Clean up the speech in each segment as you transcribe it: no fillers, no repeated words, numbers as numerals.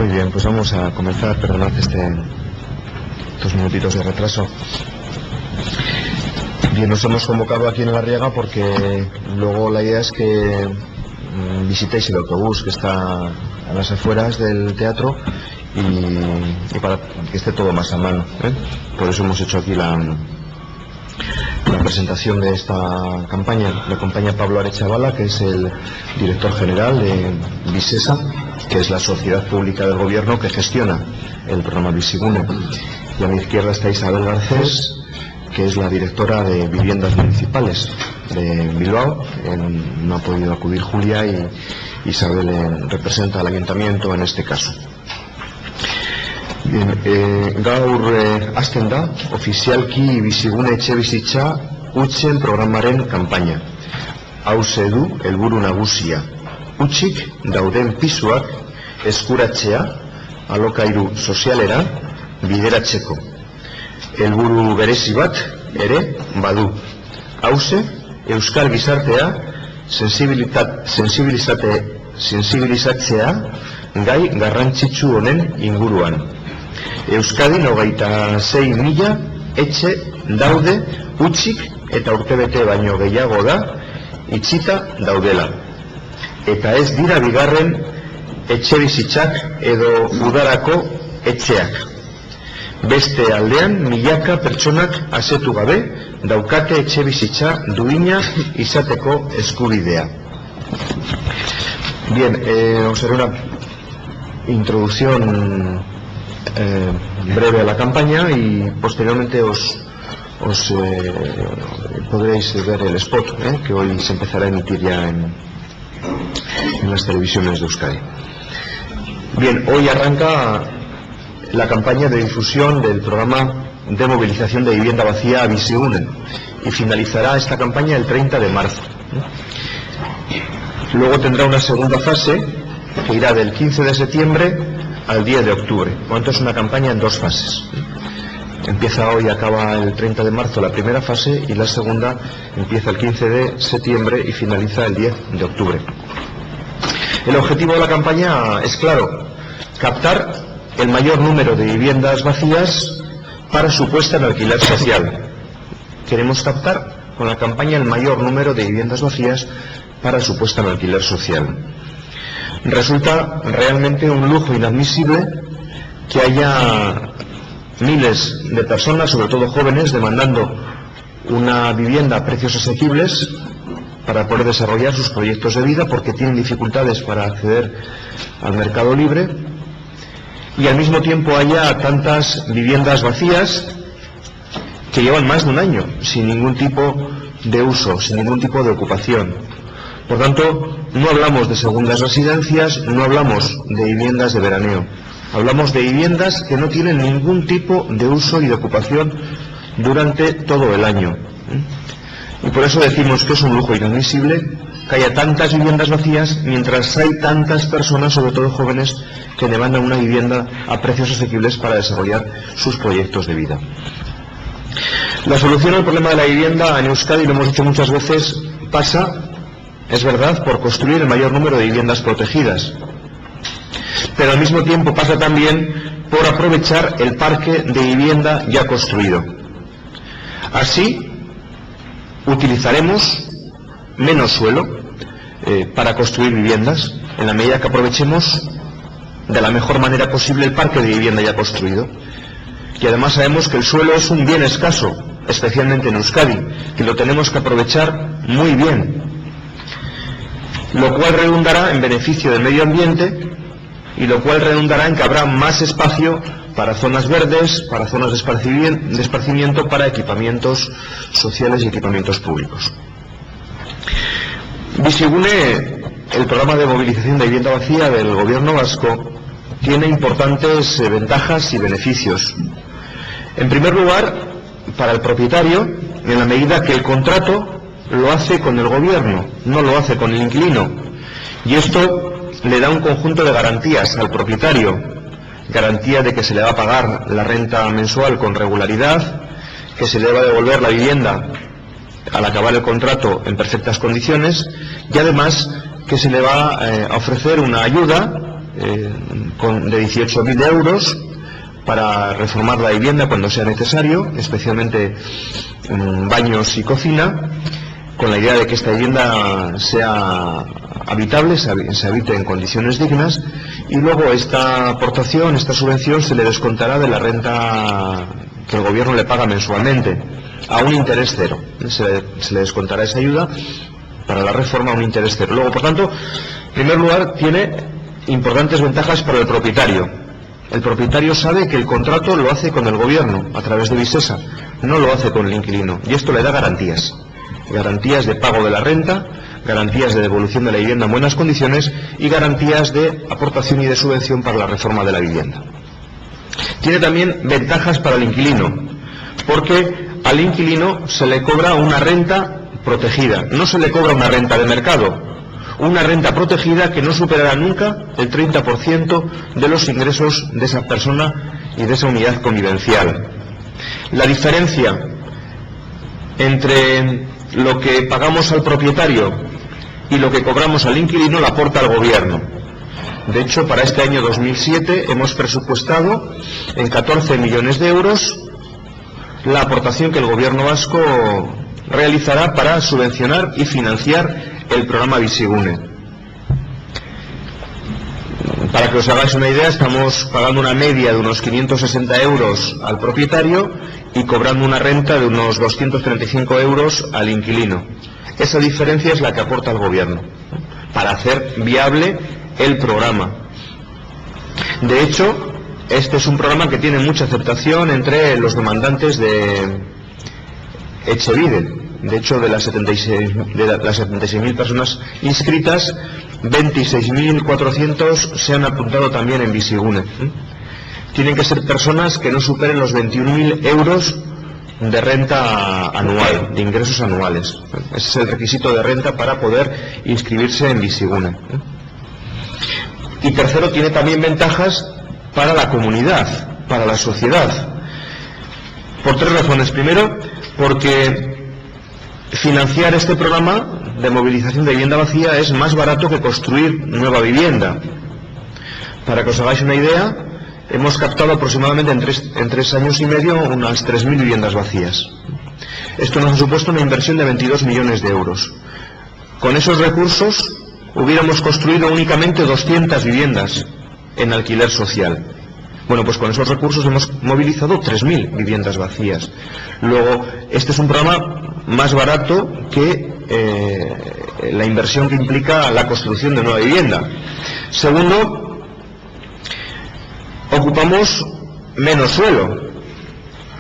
Muy bien, pues vamos a comenzar. Perdonad estos minutitos de retraso. Bien, nos hemos convocado aquí en La Riega porque luego la idea es que visitéis el autobús que está a las afueras del teatro y para que esté todo más a mano, ¿eh? Por eso hemos hecho aquí la presentación de esta campaña. Me acompaña Pablo Arechavala, que es el director general de Visesa, que es la sociedad pública del gobierno que gestiona el programa Bizigune. Y a mi izquierda está Isabel Garcés, que es la directora de Viviendas Municipales de Bilbao. No ha podido acudir Julia y Isabel representa al ayuntamiento en este caso. Bien, gaur hasten da ofizialki Bizigune etxebizitza hutzen programaren kanpaina. Hauxe du helburu nagusia: hutsik dauden pisuak eskuratzea alokairu sozialera bideratzeko. Helburu berezi bat ere badu. Hauxe euskal gizartea sensibilizatzea gai garrantzitsu honen inguruan. Euskadin 26.000 etxe daude hutsik eta urtebete baino gehiago da itxita daudela. Eta ez dira bigarren etxebizitzak edo udarako etxeak. Beste aldean milaka pertsonak asetu gabe daukate etxebizitza duina izateko eskubidea. Bien, os haré una introducción breve a la campaña y posteriormente os podréis ver el spot que hoy se empezará a emitir ya en las televisiones de Euskadi. Bien, hoy arranca la campaña de difusión del programa de movilización de vivienda vacía Bizigune y finalizará esta campaña el 30 de marzo. Luego tendrá una segunda fase que irá del 15 de septiembre al 10 de octubre. Por lo tanto, es una campaña en dos fases. Empieza hoy y acaba el 30 de marzo la primera fase y la segunda empieza el 15 de septiembre y finaliza el 10 de octubre. El objetivo de la campaña es claro: captar el mayor número de viviendas vacías para su puesta en alquiler social. Queremos captar con la campaña el mayor número de viviendas vacías para su puesta en alquiler social. Resulta realmente un lujo inadmisible que haya miles de personas, sobre todo jóvenes, demandando una vivienda a precios asequibles para poder desarrollar sus proyectos de vida porque tienen dificultades para acceder al mercado libre, y al mismo tiempo haya tantas viviendas vacías que llevan más de un año sin ningún tipo de uso, sin ningún tipo de ocupación. Por tanto, no hablamos de segundas residencias, no hablamos de viviendas de veraneo, hablamos de viviendas que no tienen ningún tipo de uso y de ocupación durante todo el año. Y por eso decimos que es un lujo inadmisible que haya tantas viviendas vacías mientras hay tantas personas, sobre todo jóvenes, que demandan una vivienda a precios asequibles para desarrollar sus proyectos de vida. La solución al problema de la vivienda en Euskadi, lo hemos dicho muchas veces, pasa, es verdad, por construir el mayor número de viviendas protegidas, pero al mismo tiempo pasa también por aprovechar el parque de vivienda ya construido. Así utilizaremos menos suelo para construir viviendas en la medida que aprovechemos de la mejor manera posible el parque de vivienda ya construido. Y además sabemos que el suelo es un bien escaso, especialmente en Euskadi, que lo tenemos que aprovechar muy bien, lo cual redundará en beneficio del medio ambiente y lo cual redundará en que habrá más espacio para zonas verdes, para zonas de esparcimiento, para equipamientos sociales y equipamientos públicos. Bizigune, el programa de movilización de vivienda vacía del gobierno vasco, tiene importantes ventajas y beneficios. En primer lugar, para el propietario, en la medida que el contrato lo hace con el gobierno, no lo hace con el inquilino, y esto le da un conjunto de garantías al propietario: garantía de que se le va a pagar la renta mensual con regularidad, que se le va a devolver la vivienda al acabar el contrato en perfectas condiciones, y además que se le va a ofrecer una ayuda de 18.000 euros para reformar la vivienda cuando sea necesario, especialmente baños y cocina, con la idea de que esta vivienda sea habitable, se habite en condiciones dignas, y luego esta aportación, esta subvención, se le descontará de la renta que el gobierno le paga mensualmente, a un interés cero. Se le descontará esa ayuda para la reforma a un interés cero. Luego, por tanto, en primer lugar, tiene importantes ventajas para el propietario. El propietario sabe que el contrato lo hace con el gobierno, a través de Visesa, no lo hace con el inquilino, y esto le da garantías. Garantías de pago de la renta, garantías de devolución de la vivienda en buenas condiciones y garantías de aportación y de subvención para la reforma de la vivienda. Tiene también ventajas para el inquilino, porque al inquilino se le cobra una renta protegida, no se le cobra una renta de mercado, una renta protegida que no superará nunca el 30% de los ingresos de esa persona y de esa unidad convivencial. La diferencia entre lo que pagamos al propietario y lo que cobramos al inquilino la aporta el gobierno. De hecho, para este año 2007 hemos presupuestado en 14 millones de euros la aportación que el gobierno vasco realizará para subvencionar y financiar el programa Bizigune. Para que os hagáis una idea, estamos pagando una media de unos 560 euros al propietario y cobrando una renta de unos 235 euros al inquilino. Esa diferencia es la que aporta el gobierno para hacer viable el programa. De hecho, este es un programa que tiene mucha aceptación entre los demandantes de Etxebide. De hecho, de las 76.000 personas inscritas, 26.400 se han apuntado también en Bizigune. Tienen que ser personas que no superen los 21.000 euros de renta anual, de ingresos anuales. Ese es el requisito de renta para poder inscribirse en Bizigune. Y tercero, tiene también ventajas para la comunidad, para la sociedad, por tres razones. Primero, porque financiar este programa de movilización de vivienda vacía es más barato que construir nueva vivienda. Para que os hagáis una idea, hemos captado aproximadamente en tres años y medio unas 3.000 viviendas vacías. Esto nos ha supuesto una inversión de 22 millones de euros. Con esos recursos hubiéramos construido únicamente 200 viviendas en alquiler social. Bueno, pues con esos recursos hemos movilizado 3.000 viviendas vacías. Luego, este es un programa más barato que la inversión que implica la construcción de nueva vivienda. Segundo, ocupamos menos suelo.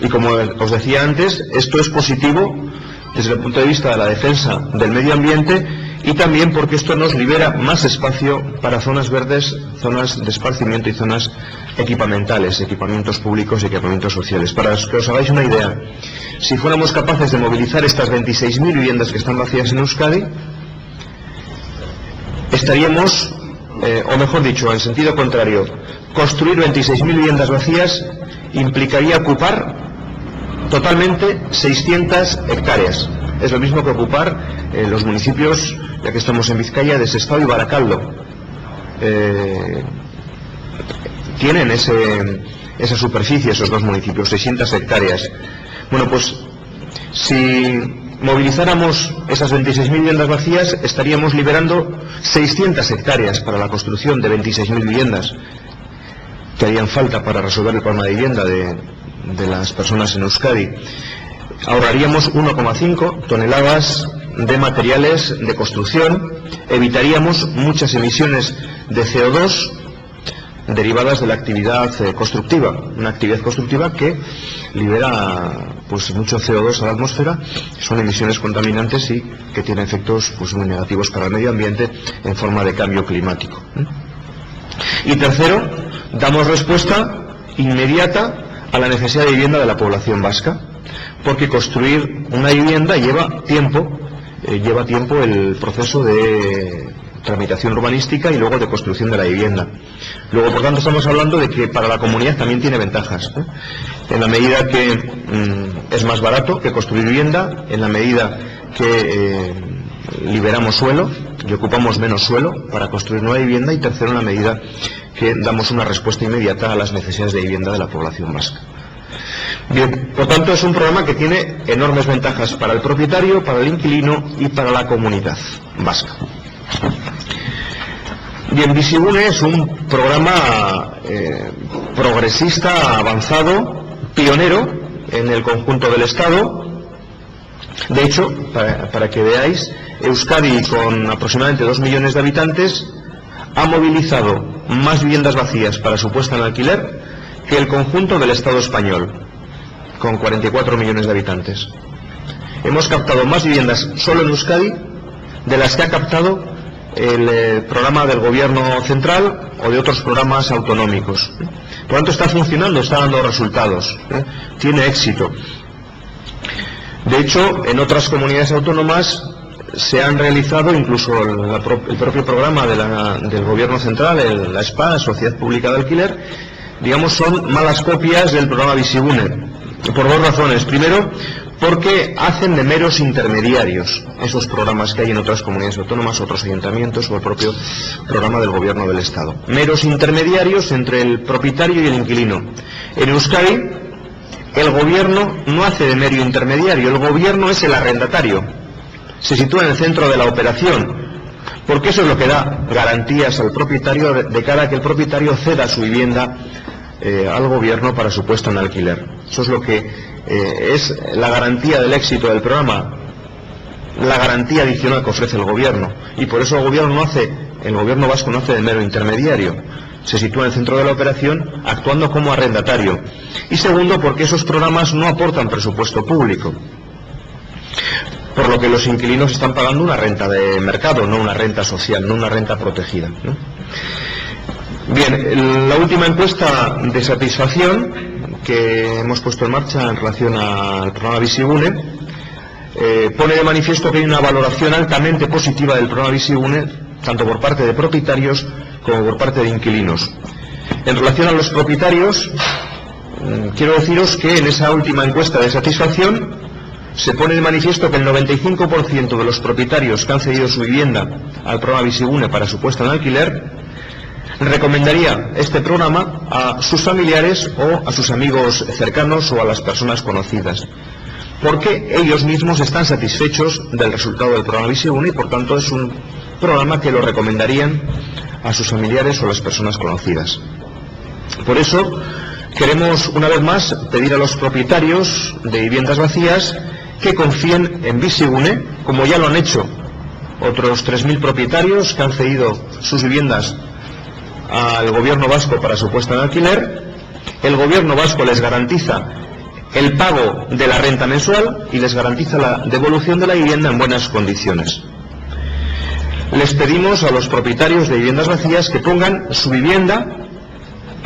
Y como os decía antes, esto es positivo desde el punto de vista de la defensa del medio ambiente y también porque esto nos libera más espacio para zonas verdes, zonas de esparcimiento y zonas equipamentales, equipamientos públicos y equipamientos sociales. Para que os hagáis una idea, si fuéramos capaces de movilizar estas 26.000 viviendas que están vacías en Euskadi, estaríamos, o mejor dicho, en sentido contrario, construir 26.000 viviendas vacías implicaría ocupar totalmente 600 hectáreas. Es lo mismo que ocupar los municipios, ya que estamos en Vizcaya, de Sestao y Barakaldo. Tienen esa superficie, esos dos municipios, 600 hectáreas. Bueno, pues si movilizáramos esas 26.000 viviendas vacías, estaríamos liberando 600 hectáreas para la construcción de 26.000 viviendas que harían falta para resolver el problema de vivienda de las personas en Euskadi. Ahorraríamos 1,5 toneladas de materiales de construcción, evitaríamos muchas emisiones de CO2 derivadas de la actividad constructiva, una actividad constructiva que libera pues mucho CO2 a la atmósfera, son emisiones contaminantes y que tienen efectos pues muy negativos para el medio ambiente en forma de cambio climático. Y tercero, damos respuesta inmediata a la necesidad de vivienda de la población vasca, porque construir una vivienda lleva tiempo el proceso de tramitación urbanística y luego de construcción de la vivienda. Luego, por tanto, estamos hablando de que para la comunidad también tiene ventajas, en la medida que es más barato que construir vivienda, en la medida que liberamos suelo y ocupamos menos suelo para construir nueva vivienda, y tercero, en la medida que damos una respuesta inmediata a las necesidades de vivienda de la población vasca. Bien, por tanto es un programa que tiene enormes ventajas para el propietario, para el inquilino y para la comunidad vasca. Bien, Bizigune es un programa progresista, avanzado, pionero en el conjunto del Estado. De hecho, para que veáis, Euskadi, con aproximadamente 2 millones de habitantes, ha movilizado más viviendas vacías para su puesta en alquiler que el conjunto del Estado español, con 44 millones de habitantes. Hemos captado más viviendas solo en Euskadi de las que ha captado el programa del gobierno central o de otros programas autonómicos. Por lo tanto, está funcionando, está dando resultados, tiene éxito. De hecho, en otras comunidades autónomas se han realizado, incluso el propio programa del gobierno central, la SPA, Sociedad Pública de Alquiler, digamos, son malas copias del programa Bizigune, por 2 razones. Primero, porque hacen de meros intermediarios esos programas que hay en otras comunidades autónomas, otros ayuntamientos o el propio programa del gobierno del Estado. Meros intermediarios entre el propietario y el inquilino. En Euskadi, el gobierno no hace de mero intermediario, el gobierno es el arrendatario. Se sitúa en el centro de la operación, porque eso es lo que da garantías al propietario de cara a que el propietario ceda su vivienda al gobierno para su puesta en alquiler. Eso es lo que es la garantía del éxito del programa, la garantía adicional que ofrece el gobierno, y por eso el gobierno vasco no hace de mero intermediario, se sitúa en el centro de la operación actuando como arrendatario. Y segundo, porque esos programas no aportan presupuesto público, por lo que los inquilinos están pagando una renta de mercado, no una renta social, no una renta protegida, ¿no? Bien, la última encuesta de satisfacción que hemos puesto en marcha en relación al programa Bizigune pone de manifiesto que hay una valoración altamente positiva del programa Bizigune, tanto por parte de propietarios como por parte de inquilinos. En relación a los propietarios, quiero deciros que en esa última encuesta de satisfacción se pone de manifiesto que el 95% de los propietarios que han cedido su vivienda al programa Bizigune para su puesta en alquiler recomendaría este programa a sus familiares o a sus amigos cercanos o a las personas conocidas, porque ellos mismos están satisfechos del resultado del programa Bizigune y por tanto es un programa que lo recomendarían a sus familiares o a las personas conocidas. Por eso queremos una vez más pedir a los propietarios de viviendas vacías que confíen en Bizigune, como ya lo han hecho otros 3.000 propietarios que han cedido sus viviendas al gobierno vasco para su puesta en alquiler. El gobierno vasco les garantiza el pago de la renta mensual y les garantiza la devolución de la vivienda en buenas condiciones. Les pedimos a los propietarios de viviendas vacías que pongan su vivienda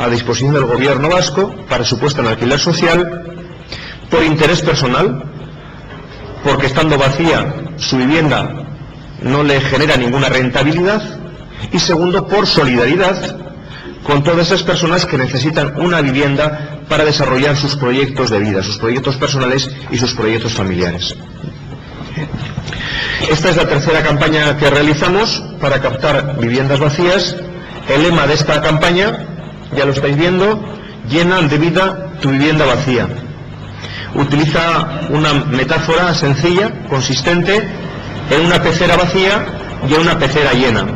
a disposición del gobierno vasco para su puesta en alquiler social por interés personal, porque estando vacía su vivienda no le genera ninguna rentabilidad, y segundo, por solidaridad con todas esas personas que necesitan una vivienda para desarrollar sus proyectos de vida, sus proyectos personales y sus proyectos familiares. Esta es la tercera campaña que realizamos para captar viviendas vacías. El lema de esta campaña, ya lo estáis viendo, llena de vida tu vivienda vacía. Utiliza una metáfora sencilla, consistente en una pecera vacía y en una pecera llena.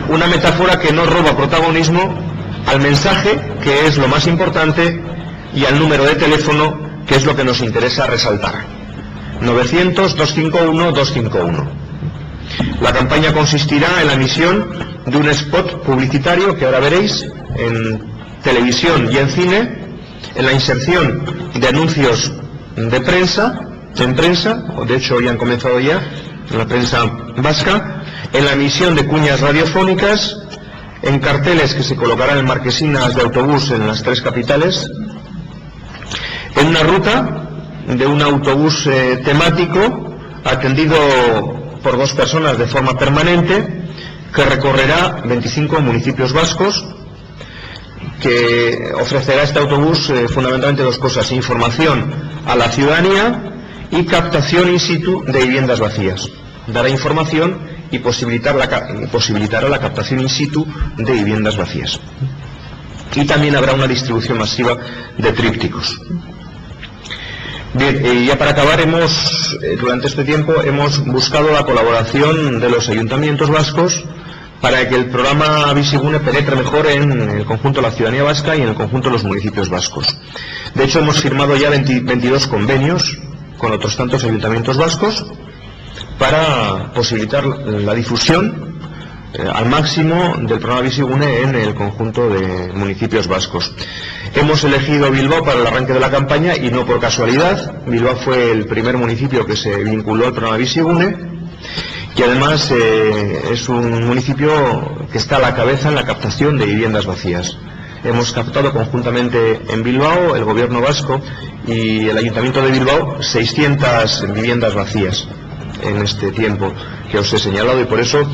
Una metáfora que no roba protagonismo al mensaje, que es lo más importante, y al número de teléfono, que es lo que nos interesa resaltar. 900-251-251. La campaña consistirá en la emisión de un spot publicitario que ahora veréis en televisión y en cine, en la inserción de anuncios de prensa, de hecho hoy han comenzado ya en la prensa vasca, en la emisión de cuñas radiofónicas, en carteles que se colocarán en marquesinas de autobús en las 3 capitales, en una ruta de un autobús temático atendido por 2 personas de forma permanente, que recorrerá 25 municipios vascos, que ofrecerá este autobús fundamentalmente 2 cosas: información a la ciudadanía y captación in situ de viviendas vacías. Dará información y posibilitará la captación in situ de viviendas vacías. Y también habrá una distribución masiva de trípticos. Bien, ya para acabar, durante este tiempo hemos buscado la colaboración de los ayuntamientos vascos para que el programa Bizigune penetre mejor en el conjunto de la ciudadanía vasca y en el conjunto de los municipios vascos. De hecho, hemos firmado ya 22 convenios con otros tantos ayuntamientos vascos para posibilitar la difusión al máximo del programa Bizigune en el conjunto de municipios vascos. Hemos elegido Bilbao para el arranque de la campaña y no por casualidad. Bilbao fue el primer municipio que se vinculó al programa Bizigune y además es un municipio que está a la cabeza en la captación de viviendas vacías. Hemos captado conjuntamente en Bilbao, el gobierno vasco y el ayuntamiento de Bilbao, 600 viviendas vacías en este tiempo que os he señalado, y por eso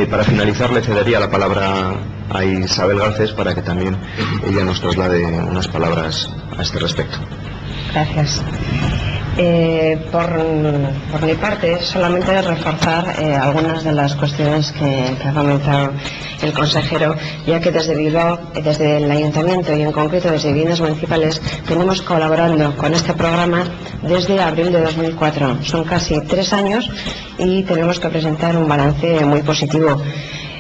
para finalizar le cedería la palabra a Isabel Garcés para que también ella nos traslade unas palabras a este respecto. Gracias. Por mi parte, solamente reforzar algunas de las cuestiones que ha comentado el consejero, ya que desde Bilbao, desde el ayuntamiento y en concreto desde Viviendas Municipales, venimos colaborando con este programa desde abril de 2004. Son casi 3 años y tenemos que presentar un balance muy positivo.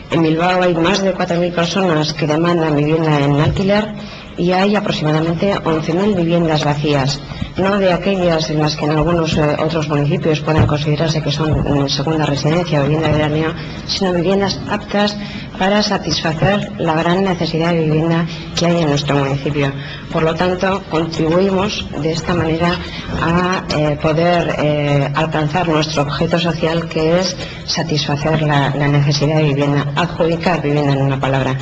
En Bilbao hay más de 4.000 personas que demandan vivienda en alquiler y hay aproximadamente 11.000 viviendas vacías, no de aquellas en las que en algunos otros municipios puedan considerarse que son segunda residencia o vivienda de veraneo, sino viviendas aptas para satisfacer la gran necesidad de vivienda que hay en nuestro municipio. Por lo tanto, contribuimos de esta manera a poder alcanzar nuestro objeto social, que es satisfacer la necesidad de vivienda, adjudicar vivienda, en una palabra.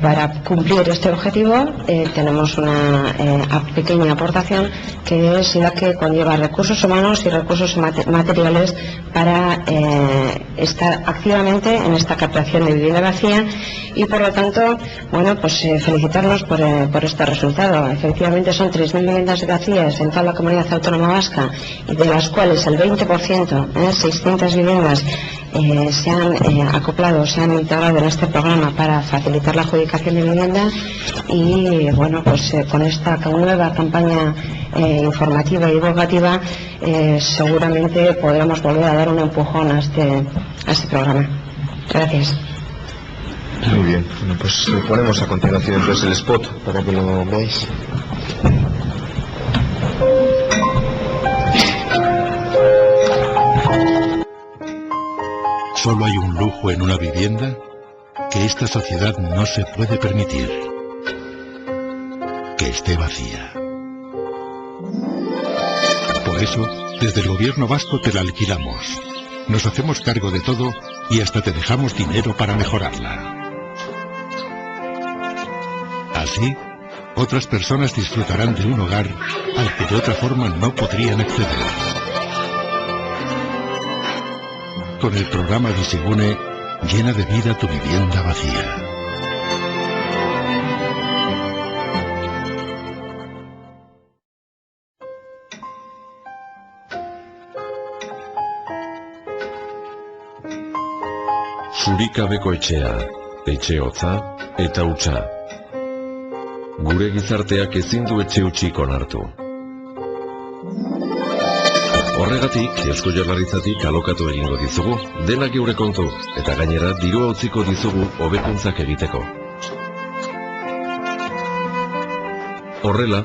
Para cumplir este objetivo tenemos una pequeña aportación, que es la que conlleva recursos humanos y recursos materiales para estar activamente en esta captación de vivienda vacía y, por lo tanto, bueno, pues felicitarnos por este resultado. Efectivamente son 3.000 viviendas vacías en toda la comunidad autónoma vasca, y de las cuales el 20%, 600 viviendas, se han acoplado, se han integrado en este programa para facilitar la adjudicación de vivienda. Y bueno, pues con esta nueva campaña informativa y divulgativa seguramente podremos volver a dar un empujón a este programa. Gracias. Muy bien, bueno, pues lo ponemos a continuación entonces el spot para que lo veáis. Solo hay un lujo en una vivienda que esta sociedad no se puede permitir: que esté vacía. Por eso, desde el gobierno vasco te la alquilamos. Nos hacemos cargo de todo y hasta te dejamos dinero para mejorarla. Así, otras personas disfrutarán de un hogar al que de otra forma no podrían acceder. Con el programa Bizigune, llena de vida tu vivienda vacía. Zurikabeko etxea, etxe hotza eta hutsa. Gure gizarteak ezin du etxe hutsik onartu. Horregatik, Eusko Jaurlaritzatik alokatu egingo dizugu, denak geure kontu, eta gainera dirua utziko dizugu hobekuntzak egiteko. Horrela,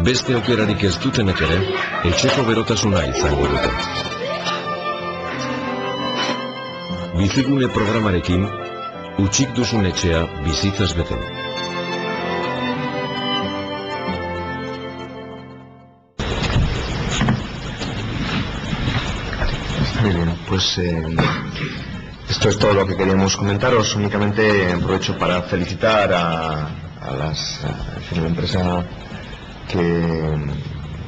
beste aukerarik ez dutenek ere, etxeko berotasuna izango dute. Bizigune programarekin, hutsik duzun etxea bizitzaz bete. Muy bien, pues esto es todo lo que queríamos comentaros. Únicamente aprovecho para felicitar a la empresa que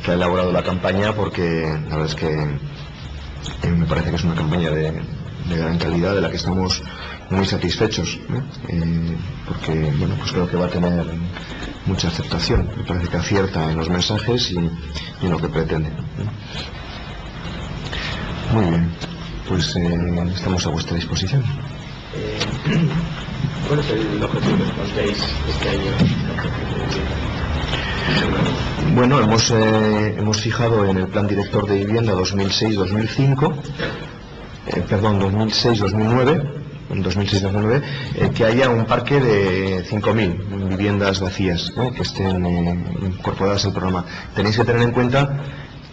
ha elaborado la campaña, porque la verdad es que me parece que es una campaña de gran calidad, de la que estamos muy satisfechos, porque bueno, pues creo que va a tener mucha aceptación. Me parece que acierta en los mensajes y en lo que pretende. Muy bien. pues estamos a vuestra disposición. ¿Cuál es el objetivo que os planteáis este año? Bueno, hemos fijado en el Plan Director de Vivienda 2006-2005, perdón, 2006-2009, que haya un parque de 5.000 viviendas vacías, que estén incorporadas al programa. Tenéis que tener en cuenta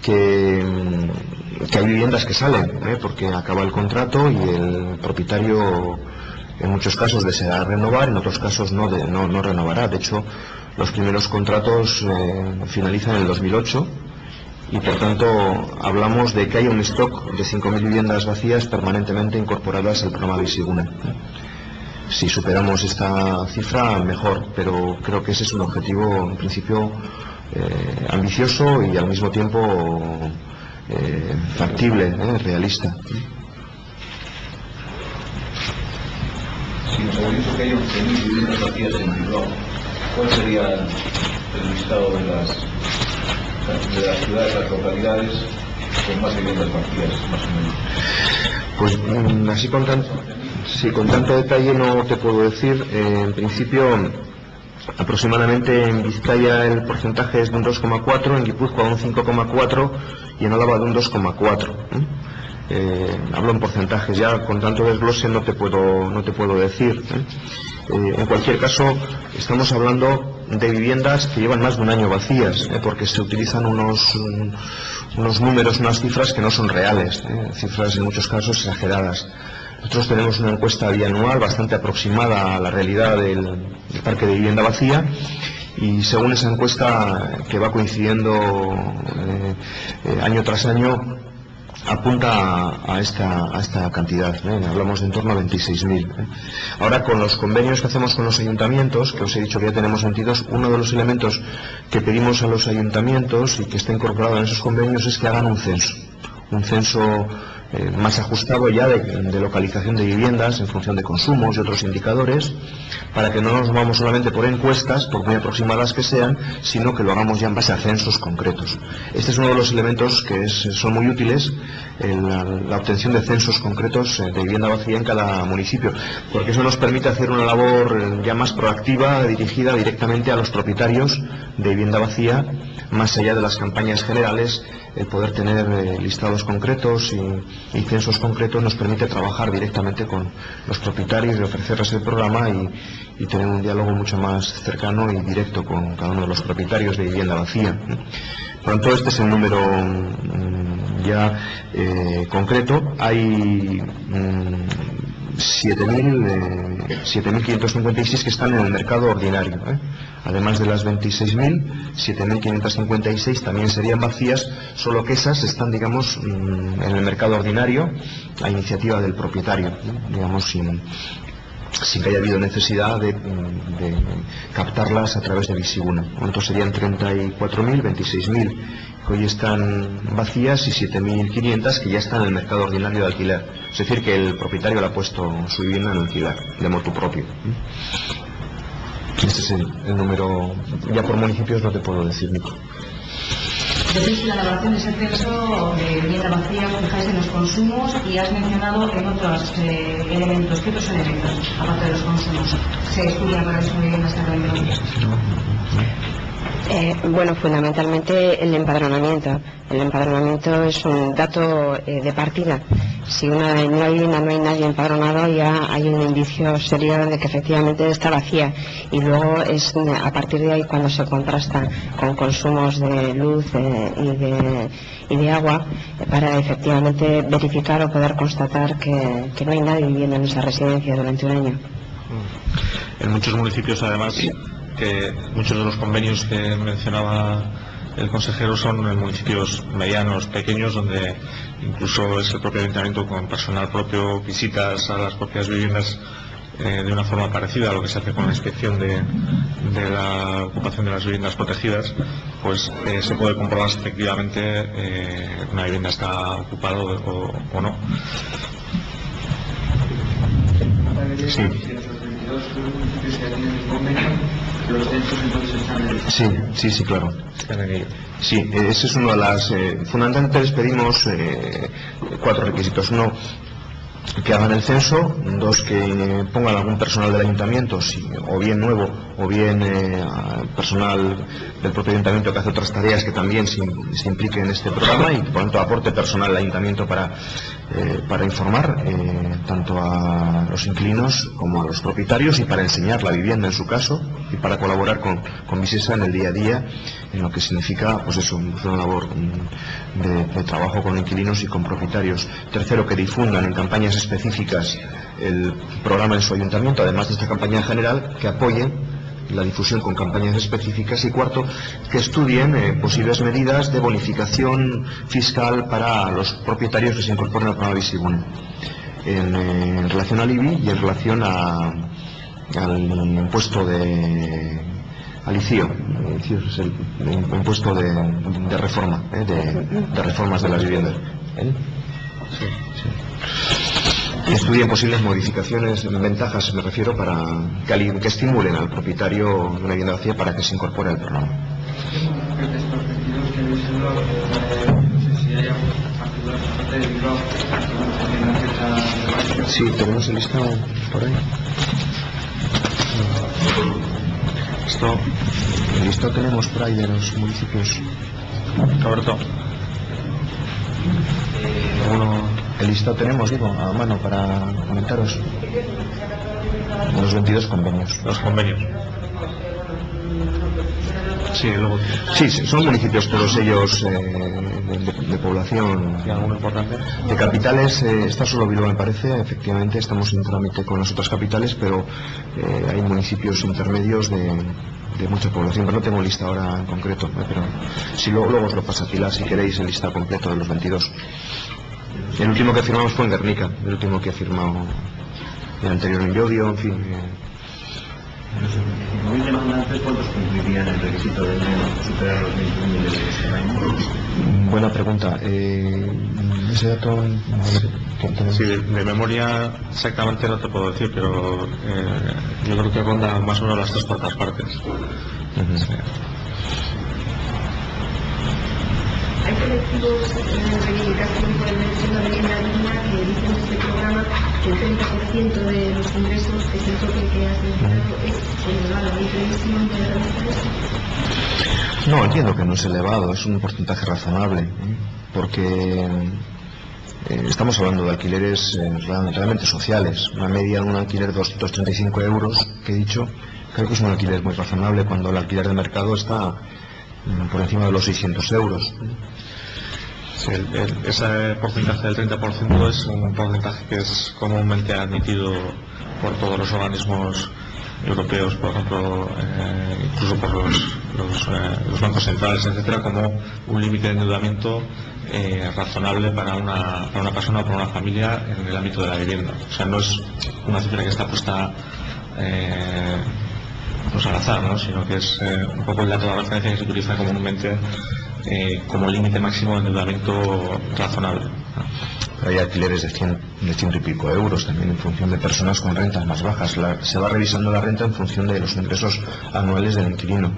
que hay viviendas que salen, porque acaba el contrato y el propietario en muchos casos deseará renovar, en otros casos no renovará. De hecho, los primeros contratos finalizan en el 2008 y por tanto hablamos de que hay un stock de 5.000 viviendas vacías permanentemente incorporadas al programa Bizigune. Si superamos esta cifra, mejor, pero creo que ese es un objetivo en principio ambicioso y al mismo tiempo factible, realista. Si nos habéis dicho que hay 11.000 viviendas vacías en Bilbao, ¿cuál sería el listado de las ciudades, las localidades con más viviendas vacías, más o menos? Pues así con tanto detalle no te puedo decir. En principio, aproximadamente en Vizcaya el porcentaje es de un 2,4, en Guipúzcoa un 5,4 y en Álava de un 2,4. Hablo en porcentajes, ya con tanto desglose no te puedo decir. En cualquier caso, estamos hablando de viviendas que llevan más de un año vacías, porque se utilizan unos números, unas cifras que no son reales, cifras en muchos casos exageradas. Nosotros tenemos una encuesta bianual bastante aproximada a la realidad del parque de vivienda vacía, y según esa encuesta, que va coincidiendo año tras año, apunta a esta cantidad, hablamos de en torno a 26.000. Ahora, con los convenios que hacemos con los ayuntamientos, que os he dicho que ya tenemos 22, uno de los elementos que pedimos a los ayuntamientos y que está incorporado en esos convenios es que hagan un censo más ajustado ya de localización de viviendas en función de consumos y otros indicadores, para que no nos vamos solamente por encuestas, por muy aproximadas que sean, sino que lo hagamos ya en base a censos concretos. Este es uno de los elementos que son muy útiles, la obtención de censos concretos de vivienda vacía en cada municipio, porque eso nos permite hacer una labor ya más proactiva, dirigida directamente a los propietarios de vivienda vacía, más allá de las campañas generales. El poder tener listados concretos y censos concretos nos permite trabajar directamente con los propietarios y ofrecerles el programa y tener un diálogo mucho más cercano y directo con cada uno de los propietarios de vivienda vacía. Por lo tanto, este es el número ya concreto. Hay 7.556 que están en el mercado ordinario. Además de las 26.000, 7.556 también serían vacías, solo que esas están, digamos, en el mercado ordinario a iniciativa del propietario, digamos, sin que haya habido necesidad de captarlas a través de Bizigune. Entonces serían 34.000, 26.000 que hoy están vacías y 7.500 que ya están en el mercado ordinario de alquiler. Es decir, que el propietario le ha puesto su vivienda en alquiler de motu propio. Este es el número. Ya por municipios no te puedo decir, Nico. Decís que la elaboración de ese censo de vivienda vacía os fijáis en los consumos y has mencionado en otros elementos. ¿Qué otros elementos, aparte de los consumos, se estudian para esas viviendas que Bueno, fundamentalmente el empadronamiento. El empadronamiento es un dato de partida. Si no hay vivienda, no hay nadie empadronado, ya hay un indicio serio de que efectivamente está vacía. Y luego es a partir de ahí cuando se contrasta con consumos de luz y de agua para efectivamente verificar o poder constatar que no hay nadie viviendo en esa residencia durante un año. En muchos municipios, además, que muchos de los convenios que mencionaba el consejero son en municipios medianos, pequeños, donde incluso es el propio ayuntamiento con personal propio, visitas a las propias viviendas de una forma parecida a lo que se hace con la inspección de la ocupación de las viviendas protegidas, pues se puede comprobar si efectivamente una vivienda está ocupada o no. Sí. Los censos entonces están Sí, claro. Están en ello. Sí, ese es uno de las... fundamentalmente pedimos 4 requisitos. Uno, que hagan el censo. 2, que pongan algún personal del ayuntamiento, o bien nuevo, o bien personal del propio ayuntamiento que hace otras tareas que también se implique en este programa, y por lo tanto aporte personal al ayuntamiento para informar tanto a los inquilinos como a los propietarios, y para enseñar la vivienda en su caso, y para colaborar con Visesa en el día a día, en lo que significa pues eso, una labor de trabajo con inquilinos y con propietarios. 3, que difundan en campañas específicas el programa en su ayuntamiento, además de esta campaña general, que apoyen la difusión con campañas específicas. Y 4, que estudien posibles medidas de bonificación fiscal para los propietarios que se incorporen al programa Bizigune en relación al IBI y en relación al impuesto al ICIO. Es el impuesto de reforma, de reformas de las viviendas. Y estudien posibles modificaciones, ventajas me refiero, para que estimulen al propietario de una vivienda vacía para que se incorpore al programa. Sí, tenemos el listado por ahí. El listado tenemos por ahí de los municipios. Roberto. El listado tenemos, digo, a mano para comentaros. Los 22 convenios. Los convenios. Sí, luego. Sí, son municipios todos ellos de población. ¿Y alguno importante? De capitales, está solo Bilbao me parece. Efectivamente estamos en trámite con las otras capitales, pero hay municipios intermedios de mucha población, pero no tengo lista ahora en concreto, pero si luego os lo pasa Pilar si queréis el lista completo de los 22. El último que firmamos fue en Guernica, el último que ha firmado, el anterior en Llodio, en fin. ¿Los demandantes cuántos cumplirían el requisito de no superar los 21.000 euros? Buena pregunta. Ese dato... Sí, de memoria exactamente no te puedo decir, pero yo creo que ronda más o menos las 3/4 partes. Sí. Hay colectivos en reivindicación por el derecho a la vivienda digna que dicen en este programa que el 30% de los ingresos, que es el tope que has mencionado, es elevado. ¿Hay previsión de realizar eso? No, entiendo que no es elevado, es un porcentaje razonable, porque estamos hablando de alquileres realmente sociales. Una media de un alquiler de 235 euros, que he dicho, creo que es un alquiler muy razonable cuando el alquiler de mercado está por encima de los 600 euros. Sí, ese porcentaje del 30% es un porcentaje que es comúnmente admitido por todos los organismos europeos, por ejemplo, incluso por los bancos centrales, etcétera, como un límite de endeudamiento razonable para una persona o para una familia en el ámbito de la vivienda. O sea, no es una cifra que está puesta pues al azar, ¿no? Sino que es un poco el dato de referencia que se utiliza comúnmente como límite máximo de endeudamiento razonable. Hay alquileres de 100 y pico euros también en función de personas con rentas más bajas. Se va revisando la renta en función de los ingresos anuales del inquilino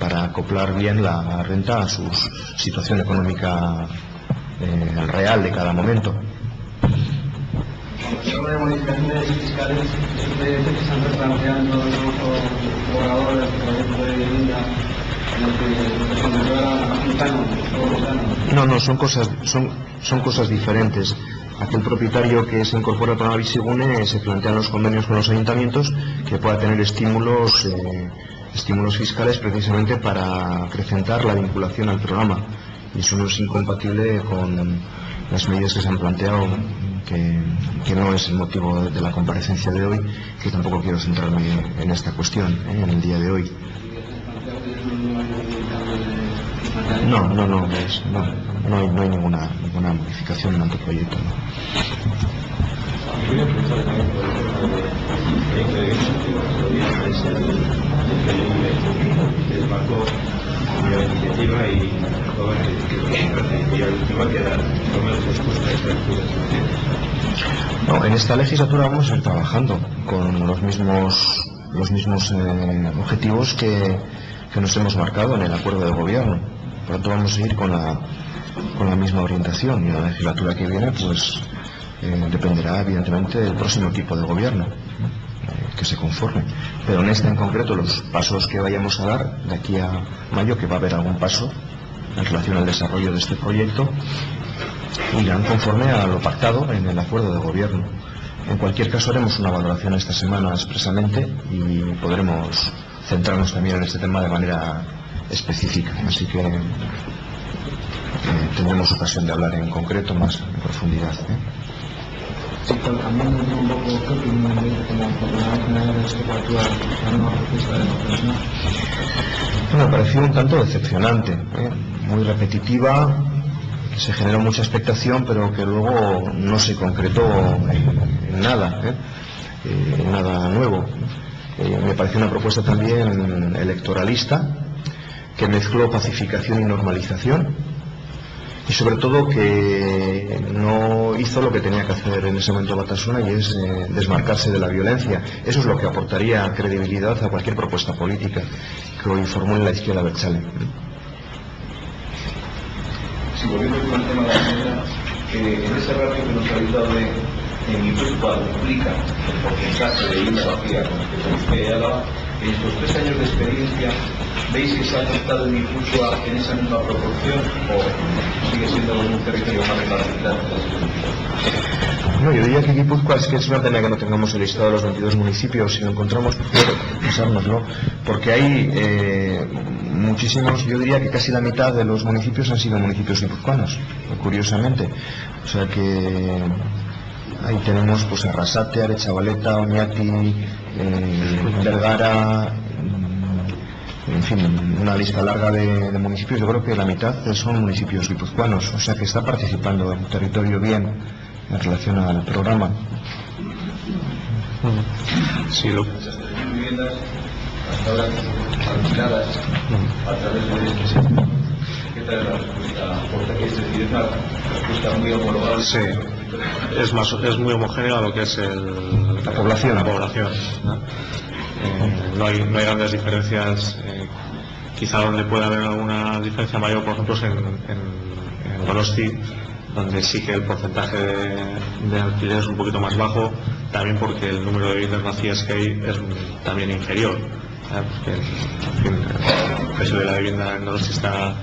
para acoplar bien la renta a su situación económica real de cada momento. Sobre modificaciones fiscales, ¿ustedes que están replanteando el nuevo cobrador del proyecto de vivienda en el que se considera gitano? No, son cosas diferentes. Aquel propietario que se incorpora al programa Bizigune se plantean los convenios con los ayuntamientos que pueda tener estímulos fiscales precisamente para acrecentar la vinculación al programa, y eso no es incompatible con las medidas que se han planteado, que no es el motivo de la comparecencia de hoy, que tampoco quiero centrarme en esta cuestión en el día de hoy. No hay ninguna modificación en el anteproyecto. No, en esta legislatura vamos a ir trabajando con los mismos los mismos objetivos que nos hemos marcado en el acuerdo de gobierno. Por lo tanto, vamos a seguir con la misma orientación, y la legislatura que viene pues dependerá evidentemente del próximo tipo de gobierno que se conforme. Pero en esta en concreto, los pasos que vayamos a dar de aquí a mayo, que va a haber algún paso en relación al desarrollo de este proyecto, irán conforme a lo pactado en el acuerdo de gobierno. En cualquier caso, haremos una valoración esta semana expresamente y podremos centrarnos también en este tema de manera específica. Así que tendremos ocasión de hablar en concreto más en profundidad. Sí, pero también un poco creo que como oportunidad de expectativa la nueva propuesta de la persona. Bueno, me pareció un tanto decepcionante, muy repetitiva, se generó mucha expectación, pero que luego no se concretó en nada, nada nuevo. Me pareció una propuesta también electoralista, que mezcló pacificación y normalización, y sobre todo que no hizo lo que tenía que hacer en ese momento Batasuna, y es desmarcarse de la violencia. Eso es lo que aportaría credibilidad a cualquier propuesta política que hoy formule la izquierda abertzale. Si volviendo con el tema de la enmienda, en ese ratio que nos ha dado en Guipúzcoa duplica el porcentaje de vivienda vacía con el que usted hablaba, en estos 3 años de experiencia, ¿veis que se ha afectado en Guipúzcoa en esa misma proporción o sigue siendo un territorio más repartido? No, yo diría que Guipúzcoa es una pena que no tengamos el listado de los 22 municipios. Si lo encontramos, pensárnoslo, porque hay muchísimos, yo diría que casi la mitad de los municipios han sido municipios guipuzcoanos, curiosamente. O sea que ahí tenemos pues Arrasate, Aretxabaleta, Oñati, Vergara, en fin, una lista larga de municipios. Yo creo que la mitad son municipios guipuzcoanos, o sea que está participando el territorio bien en relación al programa. Sí, lo viviendas hasta ahora alquiladas a través de este sector. ¿Qué tal la respuesta? Porque es decir, es una respuesta muy homologada. Sí, es muy homogéneo a lo que es la población. ¿No? No hay grandes diferencias. Quizá donde pueda haber alguna diferencia mayor, por ejemplo, es en Donosti, donde sí que el porcentaje de alquiler es un poquito más bajo, también porque el número de viviendas vacías que hay es también inferior. Porque, en fin, el precio de la vivienda en Donosti está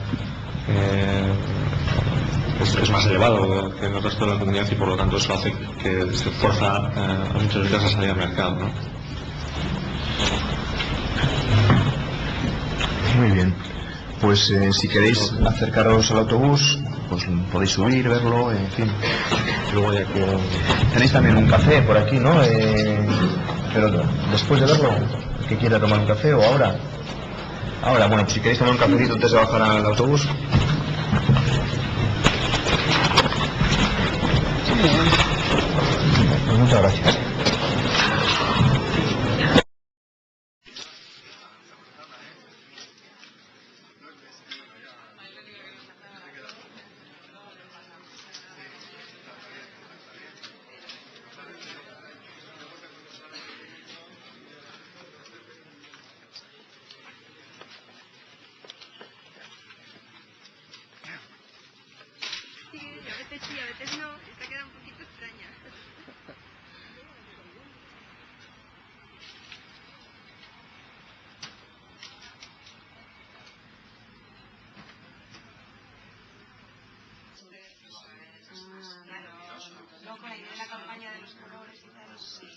es más elevado que en el resto de la comunidad, y por lo tanto eso hace que se fuerza a muchas veces a salir al mercado, ¿no? Muy bien, pues si queréis acercaros al autobús, pues podéis subir, verlo, en fin. Luego ya que tenéis también un café por aquí, ¿no? Pero después de verlo, ¿que quiera tomar un café o ahora? Ahora, bueno, si queréis tomar un cafecito antes de bajar al autobús. Muchas gracias. Sí, a veces no, esta queda un poquito extraña. No, con la idea de la campaña de los colores y tal.